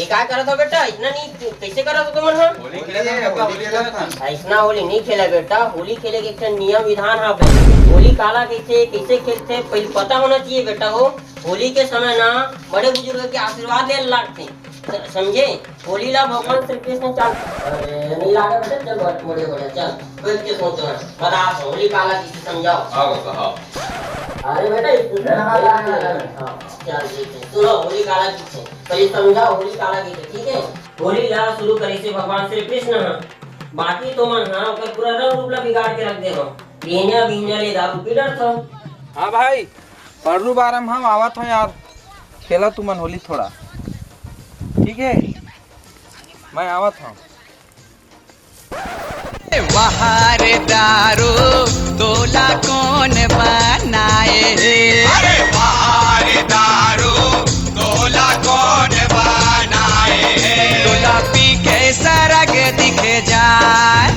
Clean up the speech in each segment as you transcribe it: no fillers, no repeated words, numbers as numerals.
ये क्या करा था बेटा? इतना नहीं कैसे करा था तुमने? हाँ होली खेला था। इतना होली नहीं खेला बेटा। होली खेले के एक नियम विधान है भाई। होली काला कैसे खेलते पहले पता होना चाहिए बेटा। हो होली के समय ना बड़े बुजुर्ग के आशीर्वाद ले लागते, समझे? होली ला भगवान श्री कृष्ण चल नहीं लागा बेटा। चल बड़े बड़े चल बैठ के सोचो बता। होली काला कैसे समझाओ? आओ। अरे बेटा चल ठीक है। सुनो होली काला किसे पहले समझाओ। होली काला किसे, ठीक है? होली ला शुरू करे से भगवान श्री कृष्ण है। बाकी तो मन हां ओकर पूरा रंग रूप ला बिगाड़ के रख दे हो। बिहनिया ले दारू पी डर था। हाँ भाई पढ़ू बारम हम आवत हो यार। खेला तू मन होली थोड़ा, ठीक है? मैं आवत हूँ। बाहर दारू तोला कौन बनाए? अरे बाहर दारू तोला कौन बनाए? तोला पी के सरग दिख जाए।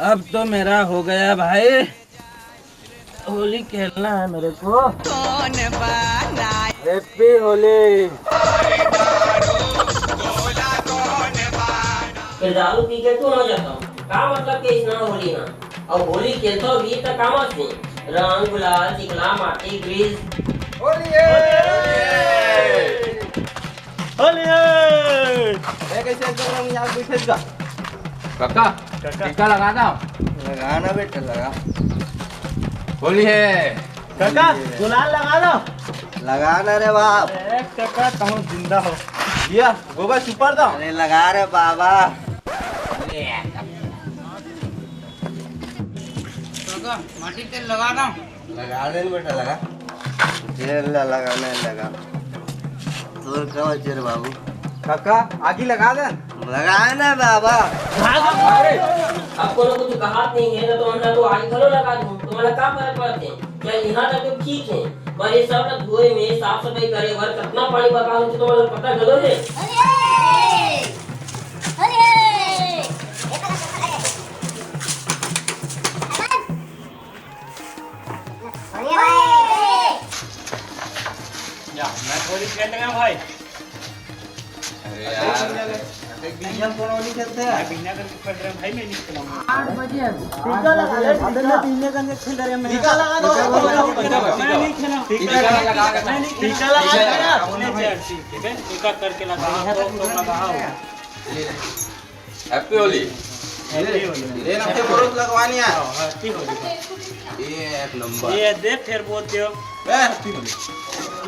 अब तो मेरा हो गया भाई। होली खेलना है मेरे को। कौन बनाए? हैप्पी होली। दारू पी के क्यों ना जाता हूँ? का मतलब के इतना होली ना और होली खेलता भी तो काम आते रंग गुलाल चिकला माटी ग्रीस। होली है। होली है। कैसे कर रहा हूँ यार? बैठे जा काका टीका लगाना। लगाना बेटा लगा। होली है काका गुलाल लगा दो। लगाना रे बाप। काका तुम जिंदा हो भैया। गोबर सुपर दो। अरे लगा रे बाबा। काका माटी तेल लगा दो। लगा दे बेटा लगा। तेल लगाना है लगा। तोर कब चेर बाबू? काका आगे लगा दे। लगाना बाबा। आपको लोग कुछ कहा नहीं है तो हमने तो आई घरों लगा दूं। तुम्हारा क्या फर्क पड़ते हैं? क्या यहाँ तक तो ठीक है पर ये सब लोग धोए में साफ सफाई करे वर कितना पानी बर्बाद होता है तुम्हारा पता गलो है? मैं थोड़ी खेल रहा भाई। अरे यार बिना कौन होली खेलते हैं? बिना करके खेल रहे हैं भाई। मैं नहीं खेलूंगा। 8 बजे टीका लगा ले। अबे बिना करके खेल रहे हैं। टीका लगा दो। मैं नहीं खेला। टीका लगा के मैं नहीं टीका लगा खेला। ठीक है टीका करके लगा तो लगाओ। हैप्पी होली। ये ना के बोरत लगवानी है। हैप्पी होली। ये एक नंबर। ये दे फिर बोलते हो हैप्पी होली।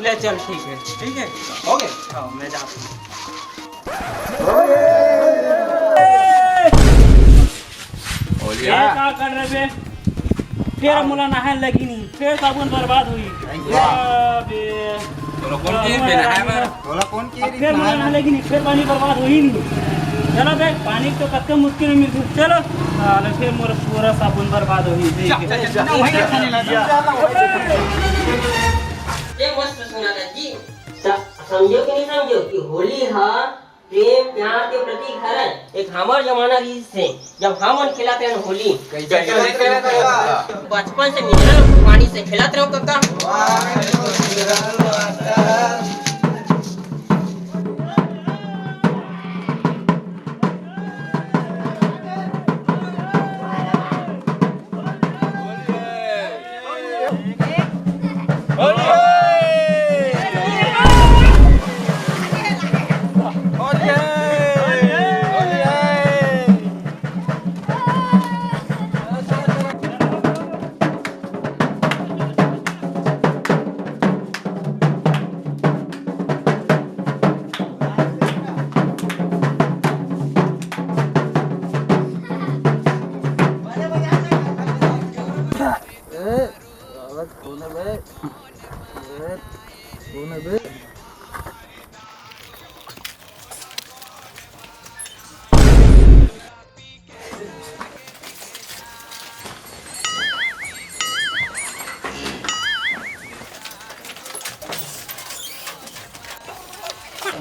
ले चल ठीक है हो गए। हाँ मैं जाता हूँ। होली ये क्या कर रहे बे? फिर मुला नहाने लगी नहीं फिर साबुन बर्बाद हुई। तो कौन की पहना है मेरा? बोला कौन की? फिर मुला नहाने लगी नहीं फिर पानी बर्बाद हुई नहीं। चलो बे पानी तो कतका मुश्किल में मिलती। चलो अरे फिर मोर पूरा साबुन बर्बाद हुई। ये मस्त सुना जी। समझो कि नहीं समझो कि होली हा प्रेम प्यार के प्रतीक है। एक हमार जमाना रीत से जब हम खिलाते हैं होली बचपन से मिनरल पानी से खिलाते रहो काका।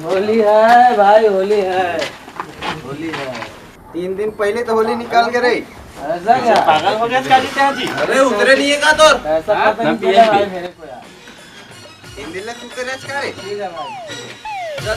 होली है भाई, होली है, होली है। 3 दिन पहले तो होली निकाल के रही। ऐसा क्या? पागल हो गया क्या जीते जी? अरे उतरे नहीं है का तो ऐसा पता नहीं चला भाई मेरे को यार। 3 दिन लग उतरे का रे। ठीक है भाई। चल